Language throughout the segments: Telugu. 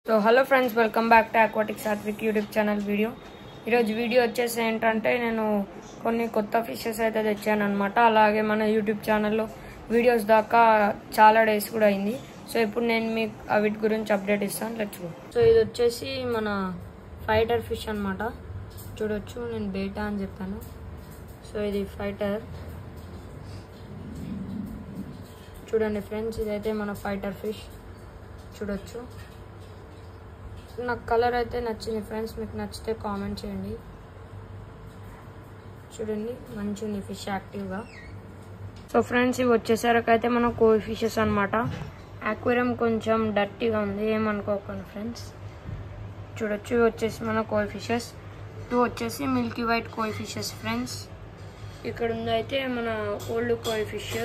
So hello friends, welcome back to aquatic Satvik YouTube channel video. ఈరోజు వీడియో వచ్చేసి ఏంటంటే నేను కొన్ని కొత్త ఫిషెస్ అయితే తెచ్చాను అనమాట. అలాగే మన యూట్యూబ్ ఛానల్లో వీడియోస్ దాకా చాలా డేస్ కూడా అయింది. సో ఇప్పుడు నేను మీకు వీటి గురించి అప్డేట్ ఇస్తాను. Let's go. సో ఇది వచ్చేసి మన ఫైటర్ ఫిష్ అనమాట. చూడొచ్చు, నేను బేటా అని చెప్పాను. సో ఇది ఫైటర్. చూడండి ఫ్రెండ్స్, ఇదైతే మన ఫైటర్ ఫిష్. చూడొచ్చు, నాకు కలర్ అయితే నచ్చింది ఫ్రెండ్స్. మీకు నచ్చితే కామెంట్ చేయండి. చూడండి, మంచి ఉంది ఫిష్ యాక్టివ్గా. సో ఫ్రెండ్స్, ఇవి వచ్చేసరికైతే మన కోయి ఫిషెస్ అనమాట. అక్వేరియం కొంచెం డర్టీగా ఉంది, ఏమనుకోకండి ఫ్రెండ్స్. చూడొచ్చు, ఇవి వచ్చేసి మన కోయి ఫిషెస్. ఇవి వచ్చేసి మిల్కీ వైట్ కోయి ఫిషెస్ ఫ్రెండ్స్. ఇక్కడ ఉంది అయితే మన ఓల్డ్ కోయి ఫిష్.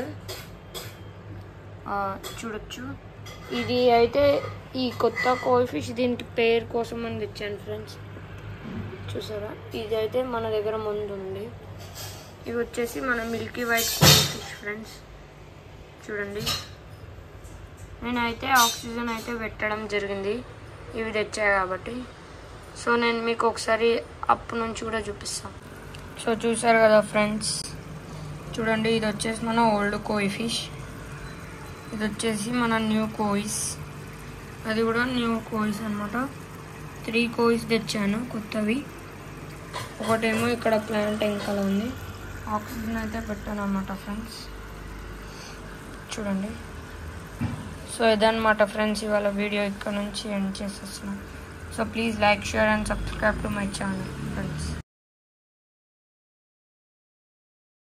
చూడొచ్చు, ఇది అయితే ఈ కొత్త కోయి ఫిష్, దీనికి పేరు కోసం అని తెచ్చాను ఫ్రెండ్స్. చూసారా, ఇది అయితే మన దగ్గర ముందు ఉంది. ఇవి వచ్చేసి మన మిల్కీ వైట్ కోయి ఫిష్ ఫ్రెండ్స్. చూడండి, నేనైతే ఆక్సిజన్ అయితే పెట్టడం జరిగింది ఇవి తెచ్చాయి కాబట్టి. సో నేను మీకు ఒకసారి అప్పు నుంచి కూడా చూపిస్తాను. సో చూసారు కదా ఫ్రెండ్స్, చూడండి, ఇది వచ్చేసి మన ఓల్డ్ కోయి ఫిష్. ఇది వచ్చేసి మన న్యూ కోయిస్. అది కూడా న్యూ కోయిస్ అనమాట. 3 కోయిస్ తెచ్చాను కొత్తవి. ఒకటేమో ఇక్కడ ప్లాంట్ వెనకాల ఉంది. ఆక్సిజన్ అయితే పెట్టాను అనమాట ఫ్రెండ్స్. చూడండి. సో ఇదన్నమాట ఫ్రెండ్స్, ఇవాళ వీడియో ఇక్కడ నుంచి ఎండ్ చేసేస్తున్నాను. So please like, share and subscribe to my channel friends.